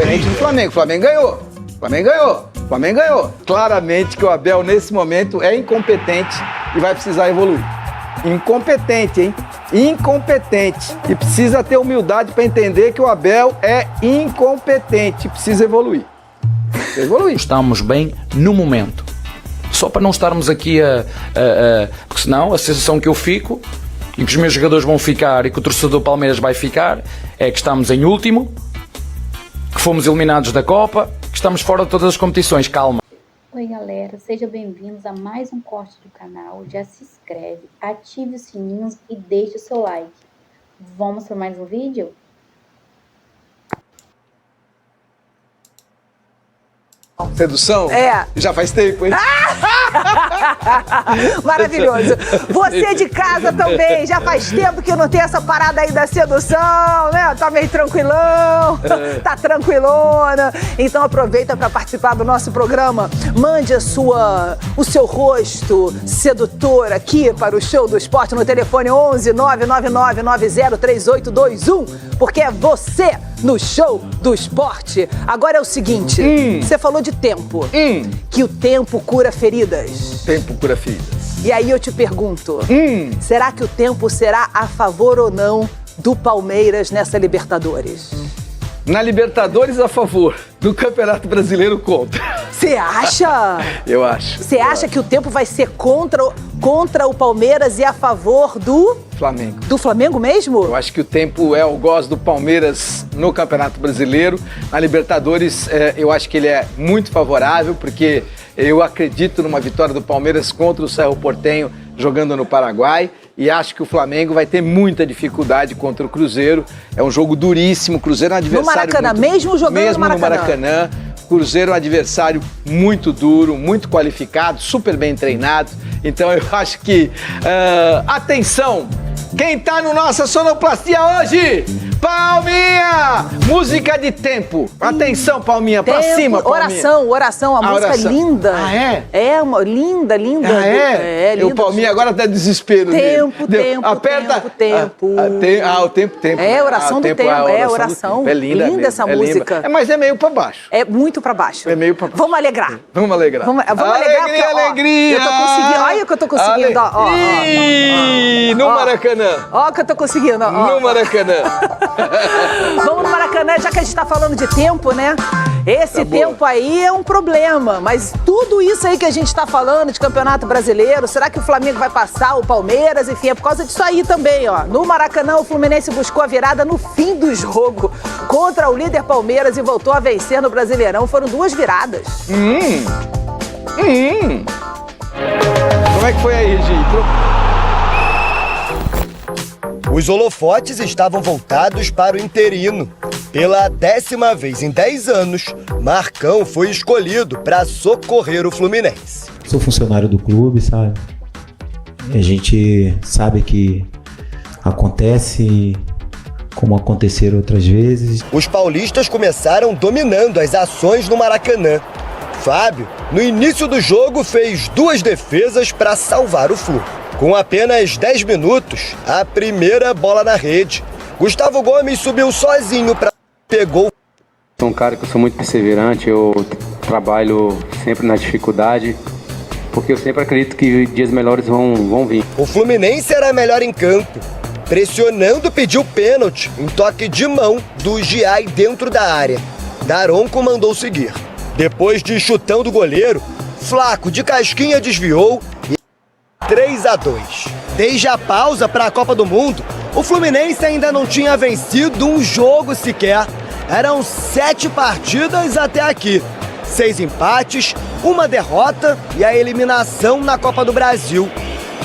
diferente do Flamengo. O Flamengo ganhou. O Flamengo ganhou. O Flamengo ganhou. Claramente que o Abel, nesse momento, é incompetente e vai precisar evoluir. Incompetente, hein? Incompetente. E precisa ter humildade para entender que o Abel é incompetente. Precisa evoluir. Precisa evoluir. Estamos bem no momento. Só para não estarmos aqui porque senão a sensação que eu fico e que os meus jogadores vão ficar e que o torcedor Palmeiras vai ficar é que estamos em último, que fomos eliminados da Copa, que estamos fora de todas as competições. Calma. Oi galera, sejam bem-vindos a mais um corte do canal. Já se inscreve, ative os sininhos e deixe o seu like. Vamos para mais um vídeo? Sedução? É. Já faz tempo, hein? Maravilhoso. Você de casa também, já faz tempo que não tem essa parada aí da sedução, né? Tá meio tranquilão, tá tranquilona. Então aproveita para participar do nosso programa. Mande o seu rosto sedutor aqui para o Show do Esporte no telefone 11 999 903821, porque é você no Show do Esporte. Agora é o seguinte, você falou de tempo, que o tempo cura feridas. Tempo cura feridas. E aí eu te pergunto, será que o tempo será a favor ou não do Palmeiras nessa Libertadores? Na Libertadores, a favor. No Campeonato Brasileiro, contra. Você acha? Eu acho. Você acha que o tempo vai ser contra o Palmeiras e a favor do Flamengo. Do Flamengo mesmo? Eu acho que o tempo é algoz do Palmeiras no Campeonato Brasileiro. Na Libertadores, eu acho que ele é muito favorável, porque eu acredito numa vitória do Palmeiras contra o Cerro Porteño jogando no Paraguai. E acho que o Flamengo vai ter muita dificuldade contra o Cruzeiro. É um jogo duríssimo. O Cruzeiro é um adversário no Maracanã, muito... mesmo jogando no Maracanã. O Cruzeiro é um adversário muito duro, muito qualificado, super bem treinado. Então eu acho que... atenção! Quem tá no Nossa Sonoplastia hoje? Palminha! Música de tempo. Atenção, Palminha, pra cima, Palminha. Oração, a música oração. Linda. Ah, é? É, linda. Ah, é? É, linda. O Palminha agora tá desespero. Tempo. Aperta. Tempo. O tempo. É, oração do tempo. É, oração. É linda. Linda essa música. Linda. Mas é meio pra baixo. É muito pra baixo. É meio pra baixo. Vamos alegrar. Vamos alegrar. Vamos alegrar, porque, alegria. Eu tô conseguindo. Olha o que eu tô conseguindo, ó. No Maracanã. Ó o que eu tô conseguindo, ó. No Maracanã. Vamos no Maracanã, já que a gente tá falando de tempo, né? Esse tempo aí é um problema, mas tudo isso aí que a gente tá falando de Campeonato Brasileiro, será que o Flamengo vai passar o Palmeiras? Enfim, é por causa disso aí também, ó. No Maracanã, o Fluminense buscou a virada no fim do jogo contra o líder Palmeiras e voltou a vencer no Brasileirão. Foram 2 viradas. Como é que foi aí, Gi? Os holofotes estavam voltados para o interino. Pela 10ª vez em 10 anos, Marcão foi escolhido para socorrer o Fluminense. Sou funcionário do clube, sabe? A gente sabe que acontece como aconteceram outras vezes. Os paulistas começaram dominando as ações no Maracanã. Fábio, no início do jogo, fez 2 defesas para salvar o Flu. Com apenas 10 minutos, a primeira bola na rede. Gustavo Gomes subiu sozinho para pegou. Sou um cara que eu sou muito perseverante, eu trabalho sempre na dificuldade, porque eu sempre acredito que dias melhores vão vir. O Fluminense era melhor em campo. Pressionando, pediu pênalti, um toque de mão do Giai dentro da área. Daronco mandou seguir. Depois de chutão do goleiro, Flaco de casquinha desviou e 3-2. Desde a pausa para a Copa do Mundo, o Fluminense ainda não tinha vencido um jogo sequer. Eram 7 partidas até aqui. 6 empates, 1 derrota e a eliminação na Copa do Brasil.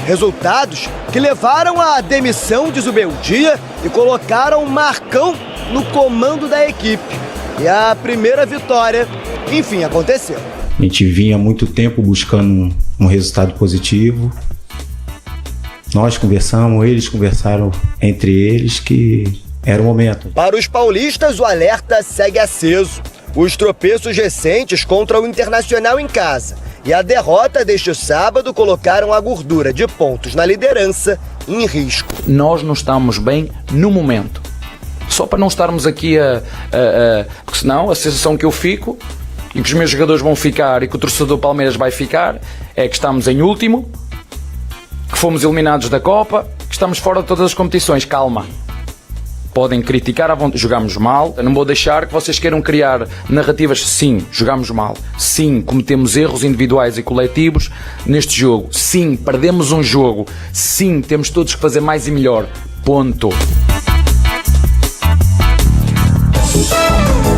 Resultados que levaram à demissão de Zubeldia e colocaram Marcão no comando da equipe. E a primeira vitória, enfim, aconteceu. A gente vinha há muito tempo buscando um resultado positivo. Nós conversamos, eles conversaram entre eles que era o momento. Para os paulistas, o alerta segue aceso. Os tropeços recentes contra o Internacional em casa e a derrota deste sábado colocaram a gordura de pontos na liderança em risco. Nós não estamos bem no momento. Só para não estarmos aqui porque senão a sensação que eu fico e que os meus jogadores vão ficar e que o torcedor Palmeiras vai ficar é que estamos em último, que fomos eliminados da Copa, que estamos fora de todas as competições. Calma. Podem criticar, jogámos mal. Eu não vou deixar que vocês queiram criar narrativas. Sim, jogámos mal. Sim, cometemos erros individuais e coletivos neste jogo. Sim, perdemos um jogo. Sim, temos todos que fazer mais e melhor. Ponto.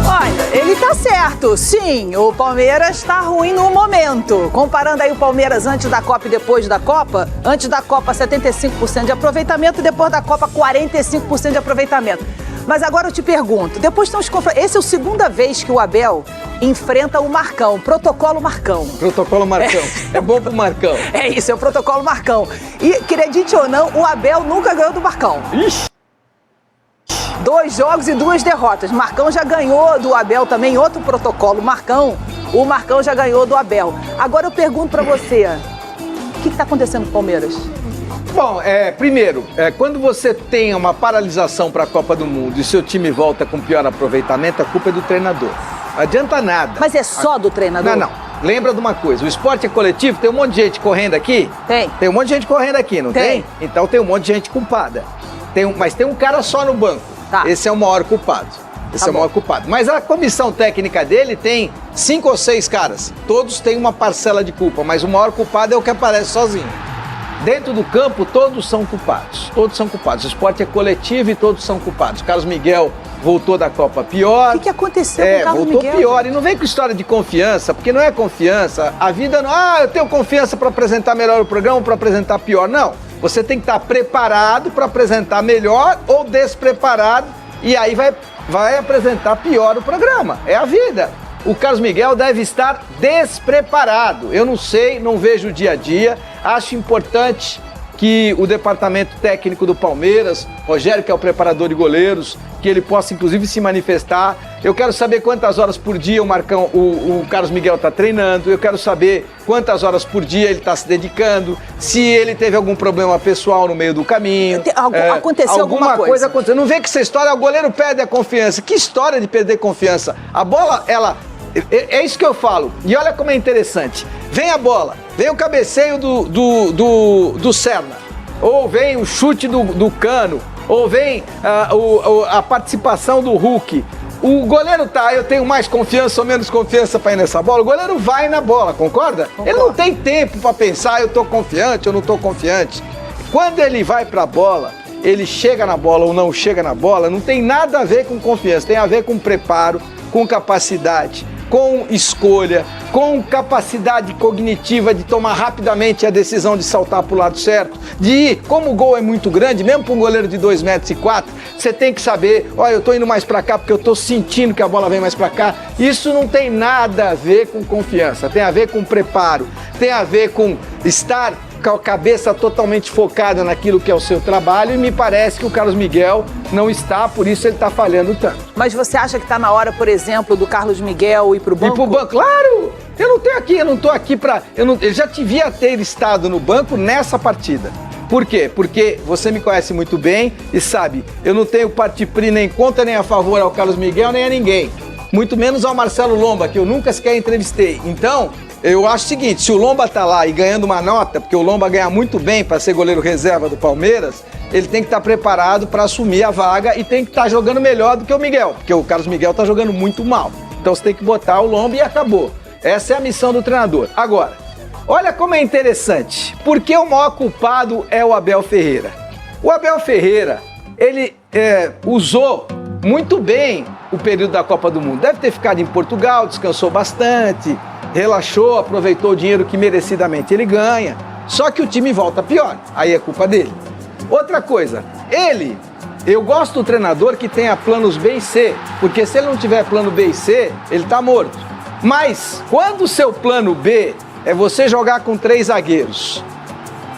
Olha, ele tá certo. Sim, o Palmeiras está ruim no momento. Comparando aí o Palmeiras antes da Copa e depois da Copa, antes da Copa 75% de aproveitamento e depois da Copa 45% de aproveitamento. Mas agora eu te pergunto, depois estão os confrontos. Essa é a segunda vez que o Abel enfrenta o Marcão, protocolo Marcão. Protocolo Marcão. É bom pro Marcão. É isso, é o protocolo Marcão. E, acredite ou não, o Abel nunca ganhou do Marcão. Ixi! 2 jogos e 2 derrotas. Marcão já ganhou do Abel também, outro protocolo. O Marcão já ganhou do Abel. Agora eu pergunto pra você, o que está acontecendo com o Palmeiras? Bom, primeiro, quando você tem uma paralisação para a Copa do Mundo e seu time volta com pior aproveitamento, a culpa é do treinador. Não adianta nada. Mas é só do treinador? Não. Lembra de uma coisa, o esporte é coletivo, tem um monte de gente correndo aqui? Tem. Tem um monte de gente correndo aqui, não tem? Então tem um monte de gente culpada. Mas tem um cara só no banco. Tá. Esse é o maior culpado. Esse é o maior culpado. Mas a comissão técnica dele tem 5 ou 6 caras. Todos têm uma parcela de culpa, mas o maior culpado é o que aparece sozinho. Dentro do campo, todos são culpados. Todos são culpados. O esporte é coletivo e todos são culpados. Carlos Miguel voltou da Copa pior. O que aconteceu com o Carlos Miguel? Voltou pior. E não vem com história de confiança, porque não é confiança. A vida não... eu tenho confiança para apresentar melhor o programa ou para apresentar pior. Não. Você tem que estar preparado para apresentar melhor ou despreparado e aí vai apresentar pior o programa. É a vida. O Carlos Miguel deve estar despreparado. Eu não sei, não vejo o dia a dia. Acho importante que o departamento técnico do Palmeiras, Rogério, que é o preparador de goleiros, que ele possa inclusive se manifestar. Eu quero saber quantas horas por dia o Carlos Miguel está treinando. Eu quero saber quantas horas por dia ele está se dedicando. Se ele teve algum problema pessoal no meio do caminho. Aconteceu alguma coisa. Aconteceu. Não vê que essa história, o goleiro perde a confiança. Que história de perder confiança? A bola, é isso que eu falo. E olha como é interessante. Vem a bola, vem o cabeceio do Serna, ou vem o chute do Cano, ou vem a participação do Hulk. O goleiro eu tenho mais confiança ou menos confiança para ir nessa bola. O goleiro vai na bola, concorda? Ele não tem tempo para pensar, eu tô confiante ou não tô confiante. Quando ele vai para a bola, ele chega na bola ou não chega na bola, não tem nada a ver com confiança, tem a ver com preparo, com capacidade, com escolha, com capacidade cognitiva de tomar rapidamente a decisão de saltar para o lado certo, de ir, como o gol é muito grande, mesmo para um goleiro de 2,4 metros, você tem que saber, eu estou indo mais para cá porque eu estou sentindo que a bola vem mais para cá. Isso não tem nada a ver com confiança, tem a ver com preparo, tem a ver com estar com a cabeça totalmente focada naquilo que é o seu trabalho, e me parece que o Carlos Miguel não está, por isso ele está falhando tanto. Mas você acha que está na hora, por exemplo, do Carlos Miguel ir para o banco? Ir para o banco, claro! Eu não estou aqui para... Ele já devia ter estado no banco nessa partida. Por quê? Porque você me conhece muito bem e sabe, eu não tenho partipri nem contra nem a favor ao Carlos Miguel nem a ninguém. Muito menos ao Marcelo Lomba, que eu nunca sequer entrevistei. Então... eu acho o seguinte, se o Lomba tá lá e ganhando uma nota, porque o Lomba ganha muito bem para ser goleiro reserva do Palmeiras, ele tem que estar preparado para assumir a vaga e tem que estar jogando melhor do que o Miguel, porque o Carlos Miguel tá jogando muito mal. Então você tem que botar o Lomba e acabou. Essa é a missão do treinador. Agora, olha como é interessante, porque o maior culpado é o Abel Ferreira. O Abel Ferreira, ele usou muito bem o período da Copa do Mundo. Deve ter ficado em Portugal, descansou bastante, relaxou, aproveitou o dinheiro que merecidamente ele ganha. Só que o time volta pior, aí é culpa dele. Outra coisa, eu gosto do treinador que tenha planos B e C, porque se ele não tiver plano B e C, ele tá morto. Mas quando o seu plano B é você jogar com 3 zagueiros,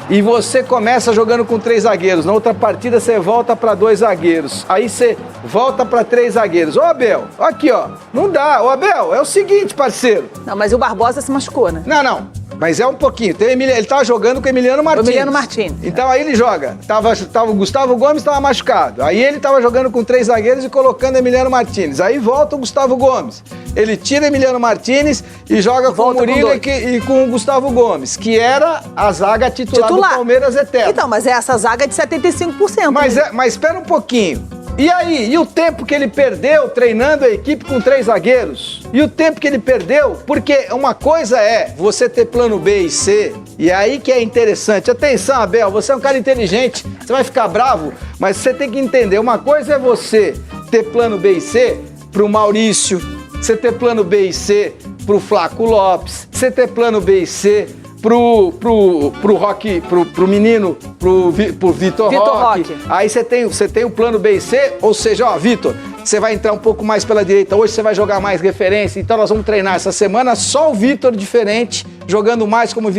e você começa jogando com 3 zagueiros, na outra partida você volta para 2 zagueiros, aí você volta para 3 zagueiros. Ô Abel, aqui ó, não dá. Ô Abel, é o seguinte, parceiro. Não, mas o Barbosa se machucou, né? Não. mas é um pouquinho. Ele tava jogando com o Emiliano Martins. Emiliano Martins. Então aí ele joga. Tava o Gustavo Gomes, estava machucado. Aí ele tava jogando com 3 zagueiros e colocando Emiliano Martins. Aí volta o Gustavo Gomes. Ele tira Emiliano Martins e joga com o Murilo e com o Gustavo Gomes, que era a zaga titular do Palmeiras eterno. Então, mas essa zaga é de 75%. Mas espera um pouquinho. E aí? E o tempo que ele perdeu treinando a equipe com 3 zagueiros? E o tempo que ele perdeu? Porque uma coisa é você ter plano B e C, e aí que é interessante. Atenção, Abel, você é um cara inteligente, você vai ficar bravo, mas você tem que entender. Uma coisa é você ter plano B e C pro Maurício, você ter plano B e C pro Flaco Lopes, você ter plano B e C pro menino, pro Vitor Roque. Aí você tem o plano B e C, ou seja, ó, Vitor, você vai entrar um pouco mais pela direita, hoje você vai jogar mais referência, então nós vamos treinar essa semana só o Vitor diferente, jogando mais como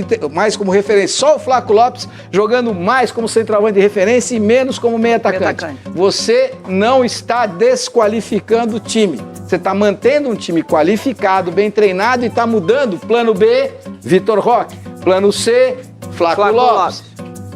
referência, só o Flaco Lopes jogando mais como centroavante de referência e menos como meio atacante. Você não está desqualificando o time. Você está mantendo um time qualificado, bem treinado e está mudando. Plano B, Vitor Roque. Plano C, Flaco Lopes.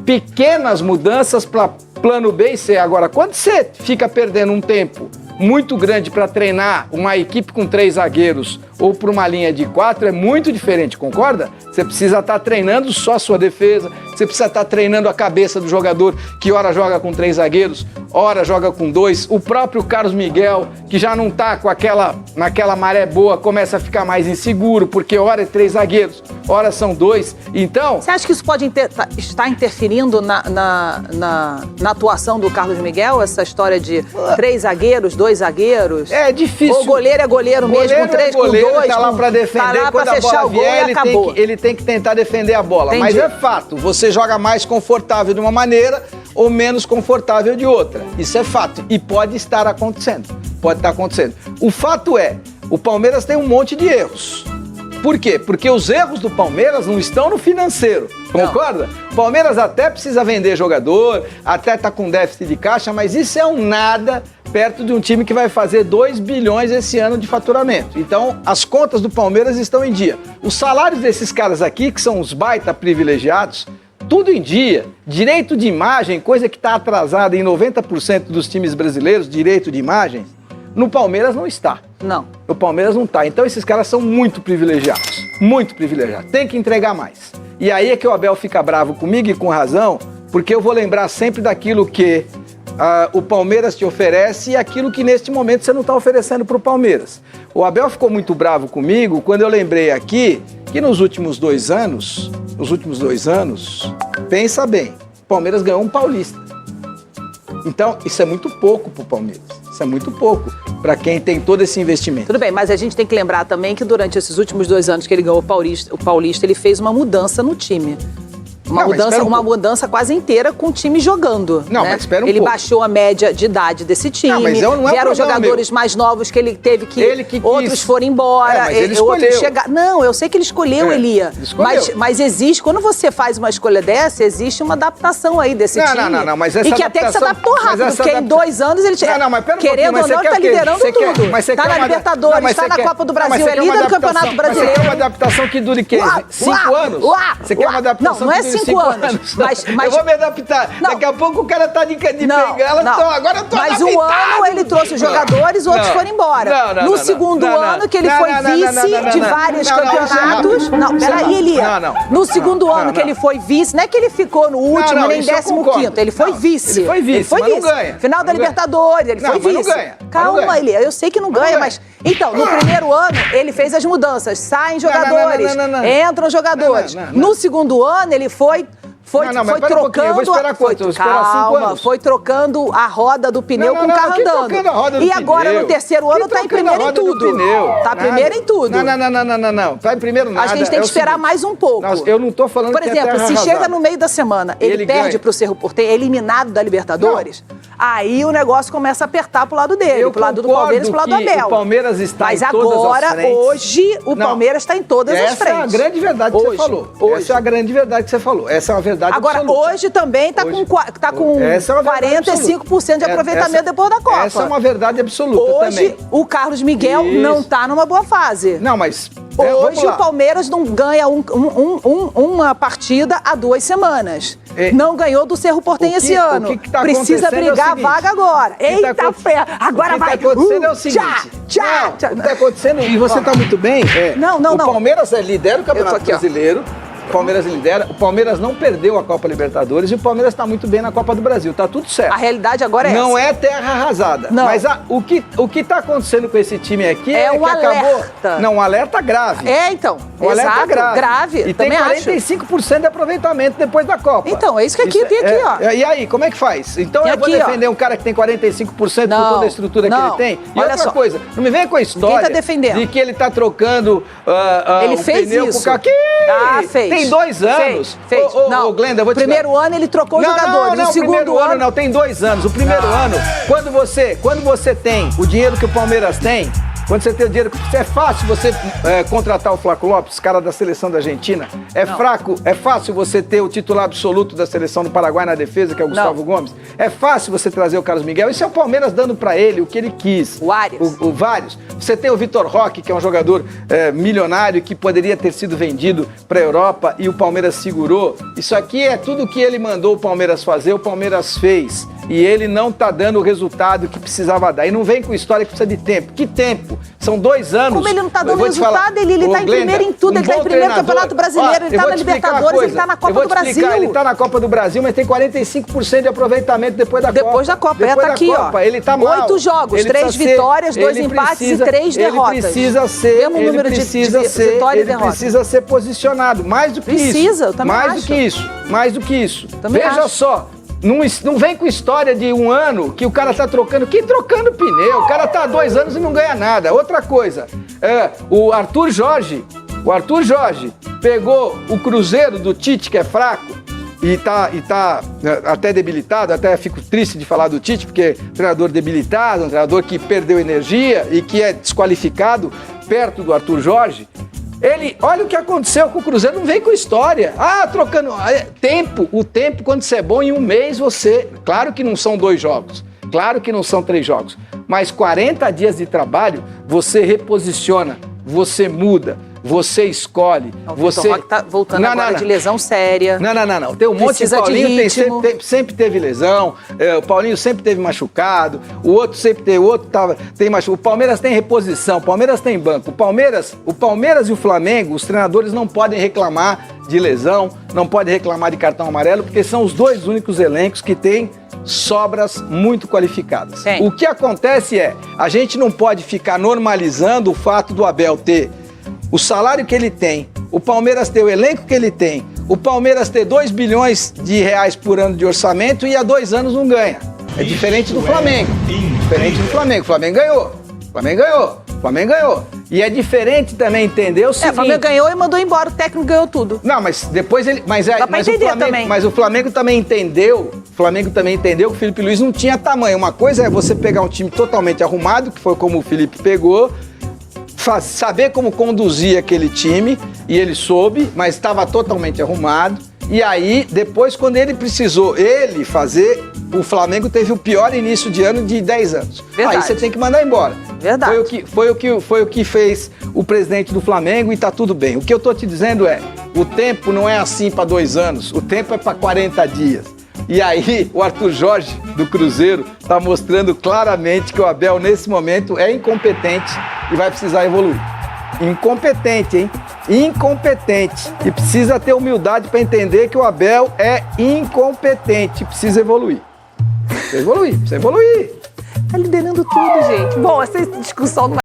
Pequenas mudanças para plano B e C. Agora, quando você fica perdendo um tempo muito grande para treinar uma equipe com 3 zagueiros ou para uma linha de 4, é muito diferente, concorda? Você precisa estar treinando só a sua defesa, você precisa estar treinando a cabeça do jogador, que ora joga com 3 zagueiros, ora joga com 2. O próprio Carlos Miguel, que já não está naquela maré boa, começa a ficar mais inseguro, porque ora é 3 zagueiros, ora são 2. Então... Você acha que isso pode estar interferindo na atuação do Carlos Miguel, essa história de 3 zagueiros, 2 zagueiros? É difícil. Ou goleiro é goleiro mesmo, com 3, com 2, tá lá pra defender, tá lá quando pra a bola fechar o gol vier, e acabou. ele tem que tentar defender a bola. Entendi. Mas é fato, você joga mais confortável de uma maneira ou menos confortável de outra. Isso é fato e pode estar acontecendo. Pode estar acontecendo. O fato é, o Palmeiras tem um monte de erros. Por quê? Porque os erros do Palmeiras não estão no financeiro, concorda? O Palmeiras até precisa vender jogador, até tá com déficit de caixa, mas isso é um nada perto de um time que vai fazer 2 bilhões esse ano de faturamento. Então, as contas do Palmeiras estão em dia. Os salários desses caras aqui, que são os baita privilegiados, tudo em dia. Direito de imagem, coisa que está atrasada em 90% dos times brasileiros, direito de imagem, no Palmeiras não está. Não. No Palmeiras não está. Então esses caras são muito privilegiados. Muito privilegiados. Tem que entregar mais. E aí é que o Abel fica bravo comigo e com razão, porque eu vou lembrar sempre daquilo que o Palmeiras te oferece e aquilo que neste momento você não está oferecendo para o Palmeiras. O Abel ficou muito bravo comigo quando eu lembrei aqui que nos últimos 2 anos, pensa bem, o Palmeiras ganhou um Paulista. Então, isso é muito pouco para o Palmeiras. Isso é muito pouco para quem tem todo esse investimento. Tudo bem, mas a gente tem que lembrar também que durante esses últimos 2 anos que ele ganhou o Paulista, ele fez uma mudança no time. Uma mudança quase inteira com o time jogando. Não, né? mas espera um Ele pouco. baixou a média de idade desse time. Não, mas não é vieram problema jogadores mais novos que ele teve que... Ele que outros quis. foram embora. Mas ele outros escolheu. chegaram. Não, eu sei que ele escolheu, Elia. Escolheu. Mas existe, quando você faz uma escolha dessa, existe uma adaptação aí desse time. Não, mas essa e que até que se adaptou rápido, porque em 2 anos ele... Mas pera um querendo ou não, ele tá liderando tudo. Tá na Libertadores, tá na Copa do Brasil, é líder do Campeonato Brasileiro. Você quer uma adaptação que dure 5 anos? Você quer uma adaptação que dure 5 anos? Mas eu vou me adaptar. Não. Daqui a pouco o cara tá de bengala, então agora eu tô Mas adaptado. um ano ele trouxe os jogadores, outros foram embora. No segundo ano que ele foi vice de vários campeonatos... Não, peraí, Elia. No segundo ano que ele foi vice, não é que ele ficou no último, nem 15º, ele foi vice. Ele foi vice, mas não ganha. Final da Libertadores, ele foi vice. Mas não ganha. Calma, Elia, eu sei que não ganha, mas... Então, no primeiro ano, ele fez as mudanças. Saem jogadores, entram jogadores. No segundo ano, ele foi trocando. Eu vou esperar quanto? Eu vou esperar 5 anos. Foi trocando a roda do pneu com o carro andando. E agora no terceiro ano tá em primeiro em tudo. Tá primeiro em tudo. Não. Tá em primeiro nada. Acho que a gente tem que esperar mais um pouco. Eu não tô falando Por que exemplo, se chega no meio da semana, ele perde pro Cerro Porteño, é eliminado da Libertadores, aí o negócio começa a apertar pro lado dele, pro lado do Palmeiras e pro lado do Abel. O Palmeiras está Mas em todas agora, as frentes. hoje, o Palmeiras está em todas as frentes. Essa é a grande verdade que você falou. Essa é a grande verdade que você falou. Essa é uma verdade agora, absoluta. Hoje também está com 45% de aproveitamento depois da Copa. Essa é uma verdade absoluta hoje, também. O Carlos Miguel não está numa boa fase. Não, mas Hoje o Palmeiras não ganha uma partida há 2 semanas. Não ganhou do Cerro Porteño esse ano. O que tá precisa brigar a vaga agora. Eita fé! Agora vai! O que está acontecendo é o seguinte. O que está acontecendo, e você está muito bem. O Palmeiras lidera o Campeonato Brasileiro. O Palmeiras lidera, o Palmeiras não perdeu a Copa Libertadores e o Palmeiras está muito bem na Copa do Brasil, tá tudo certo. A realidade agora é essa. Não é terra arrasada. Não. Mas o que tá acontecendo com esse time aqui é um que acabou... alerta. Não, um alerta grave. Então. Um alerta grave. E tem também 45% de aproveitamento depois da Copa. Então, é isso que aqui tem aqui, ó. E aí, como é que faz? Então eu vou defender um cara que tem 45% por toda a estrutura que ele tem? E olha outra coisa, não me venha com a história de que ele tá trocando ele fez pneu isso. com o fez. Tem 2 anos. Fez. Não, Glenda, eu vou te primeiro ano ele trocou jogadores. Não, o segundo ano não, tem 2 anos. O primeiro ano, quando você tem o dinheiro que o Palmeiras tem, quando você tem o dinheiro, é fácil você contratar o Flaco Lopes, cara da seleção da Argentina. É fácil você ter o titular absoluto da seleção do Paraguai na defesa, que é o Gustavo Gomes. É fácil você trazer o Carlos Miguel. Isso é o Palmeiras dando pra ele o que ele quis. Vários. Você tem o Vitor Roque, que é um jogador milionário que poderia ter sido vendido pra Europa e o Palmeiras segurou. Isso aqui é tudo que ele mandou o Palmeiras fazer, o Palmeiras fez. E ele não tá dando o resultado que precisava dar. E não vem com história que precisa de tempo. Que tempo? São 2 anos. Como ele não tá dando resultado, ele tá em primeiro em tudo. Ele tá em primeiro Campeonato Brasileiro, ele tá na Libertadores, ele tá na Copa do Brasil. Ele tá na Copa do Brasil, mas tem 45% de aproveitamento depois da Copa. Depois da Copa, tá aqui, ó. Ele tá mal. 8 jogos, 3 vitórias, 2 empates e 3 derrotas. Ele precisa ser, Ele precisa ser posicionado. Mais do que isso. Precisa, eu também acho. Mais do que isso. Também Veja acho. só. Não vem com história de 1 ano que o cara tá trocando. Que trocando pneu? O cara tá há 2 anos e não ganha nada. Outra coisa, o Arthur Jorge pegou o Cruzeiro do Tite, que é fraco, e tá até debilitado. Até fico triste de falar do Tite, porque é um treinador debilitado, um treinador que perdeu energia e que é desqualificado perto do Arthur Jorge. Olha o que aconteceu com o Cruzeiro, não vem com história. Trocando o tempo, quando você é bom, em 1 mês claro que não são 2 jogos, claro que não são 3 jogos, mas 40 dias de trabalho, você reposiciona, você muda, você escolhe, você... O Roque tá voltando agora de lesão séria. Não. Tem um monte de Paulinho, sempre teve lesão, o Paulinho sempre teve machucado, o outro tem machucado. O Palmeiras tem reposição, o Palmeiras tem banco. O Palmeiras e o Flamengo, os treinadores não podem reclamar de lesão, não podem reclamar de cartão amarelo, porque são os 2 únicos elencos que têm sobras muito qualificadas. Sim. O que acontece a gente não pode ficar normalizando o fato do Abel ter o salário que ele tem, o Palmeiras ter o elenco que ele tem, o Palmeiras ter 2 bilhões de reais por ano de orçamento e há 2 anos não ganha. É diferente do Flamengo. O Flamengo ganhou. E é diferente também entender o seguinte... O Flamengo ganhou e mandou embora, o técnico ganhou tudo. Não, mas depois ele... Mas o Flamengo também entendeu que o Felipe Luiz não tinha tamanho. Uma coisa é você pegar um time totalmente arrumado, que foi como o Felipe pegou, saber como conduzir aquele time, e ele soube, mas estava totalmente arrumado. E aí, depois, quando ele precisou fazer, o Flamengo teve o pior início de ano de 10 anos. Verdade. Aí você tem que mandar embora. Verdade. Foi o que fez o presidente do Flamengo e tá tudo bem. O que eu tô te dizendo o tempo não é assim para 2 anos, o tempo é para 40 dias. E aí, o Arthur Jorge, do Cruzeiro, está mostrando claramente que o Abel, nesse momento, é incompetente e vai precisar evoluir. Incompetente, hein? Incompetente. E precisa ter humildade para entender que o Abel é incompetente. Precisa evoluir. Precisa evoluir. Tá liderando tudo, gente. Bom, essa discussão não